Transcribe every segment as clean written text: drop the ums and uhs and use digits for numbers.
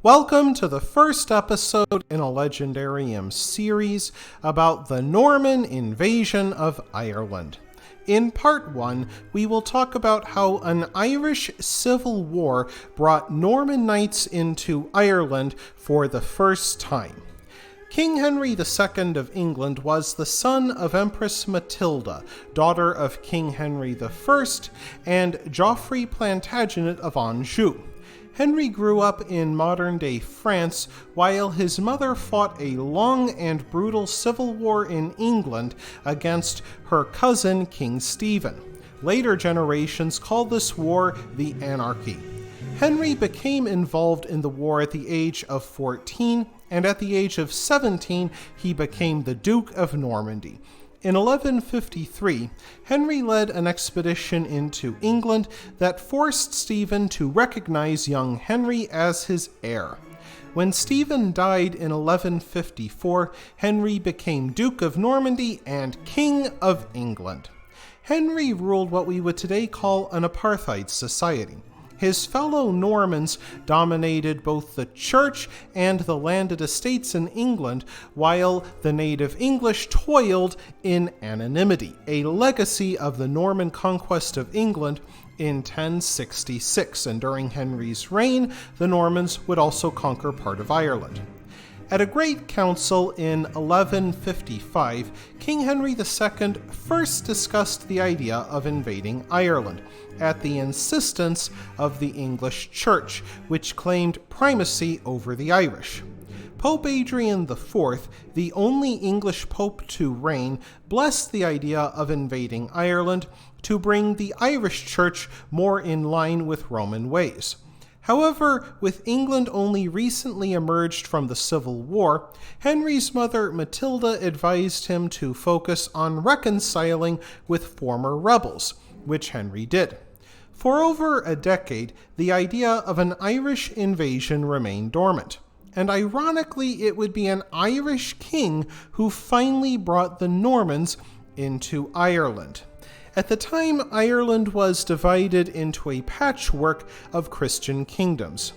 Welcome to the first episode in a Legendarium series about the Norman invasion of Ireland. In part 1, we will talk about how an Irish civil war brought Norman knights into Ireland for the first time. King Henry II of England was the son of Empress Matilda, daughter of King Henry I, and Geoffrey Plantagenet of Anjou. Henry grew up in modern-day France, while his mother fought a long and brutal civil war in England against her cousin King Stephen. Later generations called this war the Anarchy. Henry became involved in the war at the age of 14, and at the age of 17 he became the Duke of Normandy. In 1153, Henry led an expedition into England that forced Stephen to recognize young Henry as his heir. When Stephen died in 1154, Henry became Duke of Normandy and King of England. Henry ruled what we would today call an apartheid society. His fellow Normans dominated both the church and the landed estates in England, while the native English toiled in anonymity, a legacy of the Norman Conquest of England in 1066, and during Henry's reign, the Normans would also conquer part of Ireland. At a great council in 1155, King Henry II first discussed the idea of invading Ireland, at the insistence of the English Church, which claimed primacy over the Irish. Pope Adrian IV, the only English pope to reign, blessed the idea of invading Ireland to bring the Irish Church more in line with Roman ways. However, with England only recently emerged from the Civil War, Henry's mother Matilda advised him to focus on reconciling with former rebels, which Henry did. For over a decade, the idea of an Irish invasion remained dormant, and ironically, it would be an Irish king who finally brought the Normans into Ireland. At the time, Ireland was divided into a patchwork of Christian kingdoms.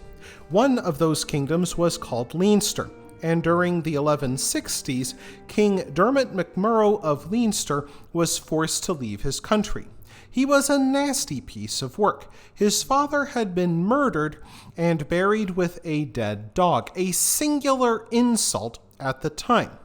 One of those kingdoms was called Leinster, and during the 1160s, King Dermot MacMurrough of Leinster was forced to leave his country. He was a nasty piece of work. His father had been murdered and buried with a dead dog, a singular insult at the time.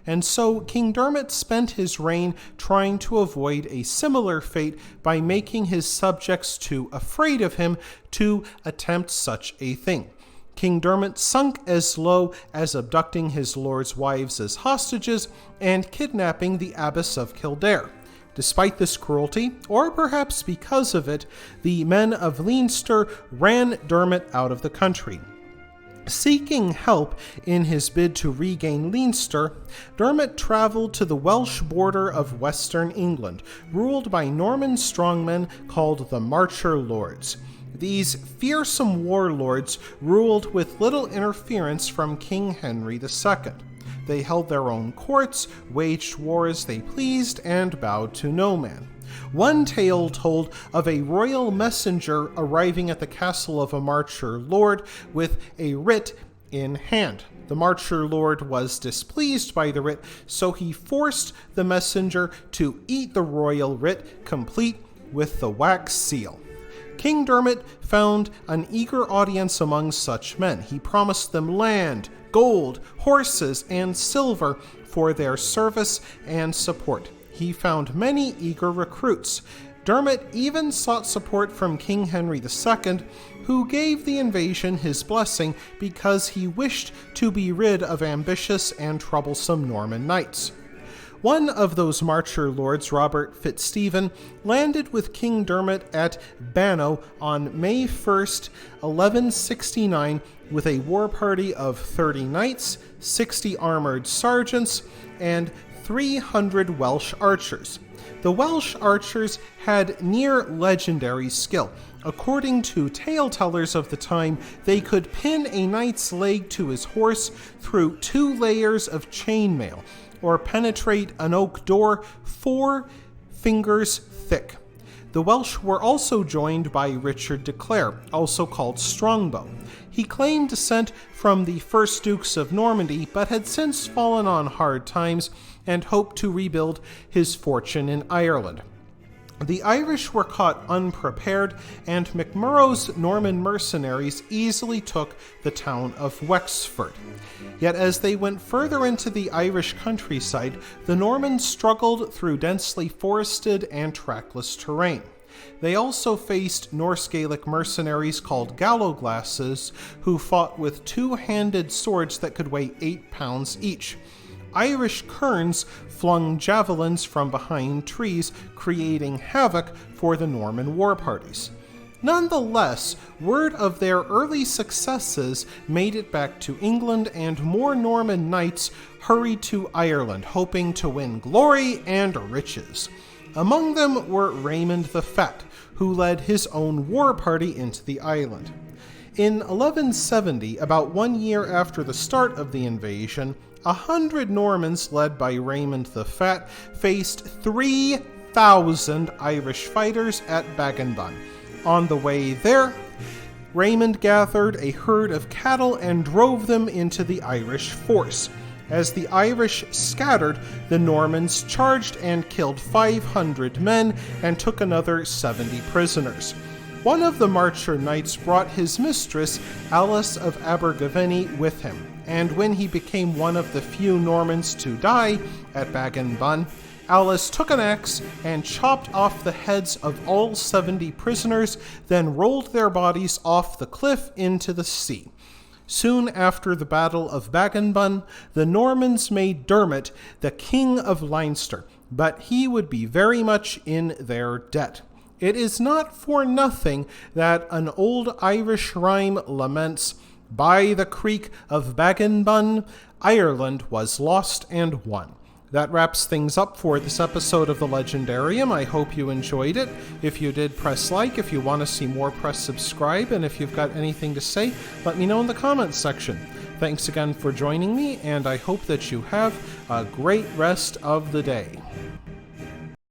And so King Dermot spent his reign trying to avoid a similar fate by making his subjects too afraid of him to attempt such a thing. King Dermot sunk as low as abducting his lord's wives as hostages and kidnapping the Abbess of Kildare. Despite this cruelty, or perhaps because of it, the men of Leinster ran Dermot out of the country. Seeking help in his bid to regain Leinster, Dermot traveled to the Welsh border of western England, ruled by Norman strongmen called the Marcher Lords. These fearsome warlords ruled with little interference from King Henry II. They held their own courts, waged war as they pleased, and bowed to no man. One tale told of a royal messenger arriving at the castle of a Marcher Lord with a writ in hand. The Marcher Lord was displeased by the writ, so he forced the messenger to eat the royal writ, complete with the wax seal. King Dermot found an eager audience among such men. He promised them land, gold, horses, and silver for their service and support. He found many eager recruits. Dermot even sought support from King Henry II, who gave the invasion his blessing because he wished to be rid of ambitious and troublesome Norman knights. One of those Marcher Lords, Robert Fitzstephen, landed with King Dermot at Barrow on May 1st, 1169, with a war party of 30 knights, 60 armored sergeants, and 300 Welsh archers. The Welsh archers had near legendary skill. According to tale-tellers of the time, they could pin a knight's leg to his horse through 2 layers of chainmail, or penetrate an oak door 4 fingers thick. The Welsh were also joined by Richard de Clare, also called Strongbow. He claimed descent from the first Dukes of Normandy, but had since fallen on hard times and hoped to rebuild his fortune in Ireland. The Irish were caught unprepared, and MacMurrough's Norman mercenaries easily took the town of Wexford. Yet as they went further into the Irish countryside, the Normans struggled through densely forested and trackless terrain. They also faced Norse Gaelic mercenaries called Gallowglasses, who fought with two-handed swords that could weigh 8 pounds each. Irish kerns flung javelins from behind trees, creating havoc for the Norman war parties. Nonetheless, word of their early successes made it back to England, and more Norman knights hurried to Ireland, hoping to win glory and riches. Among them were Raymond the Fat, who led his own war party into the island. In 1170, about 1 year after the start of the invasion, 100 Normans led by Raymond the Fat faced 3,000 Irish fighters at Baginbun. On the way there, Raymond gathered a herd of cattle and drove them into the Irish force. As the Irish scattered, the Normans charged and killed 500 men and took another 70 prisoners. One of the marcher knights brought his mistress, Alice of Abergavenny, with him, and when he became one of the few Normans to die at Baginbun, Alice took an axe and chopped off the heads of all 70 prisoners, then rolled their bodies off the cliff into the sea. Soon after the Battle of Baginbun, the Normans made Dermot the King of Leinster, but he would be very much in their debt. It is not for nothing that an old Irish rhyme laments, "By the creek of Baginbun, Ireland was lost and won." That wraps things up for this episode of the Legendarium. I hope you enjoyed it. If you did, press like. If you want to see more, press subscribe. And if you've got anything to say, let me know in the comments section. Thanks again for joining me, and I hope that you have a great rest of the day.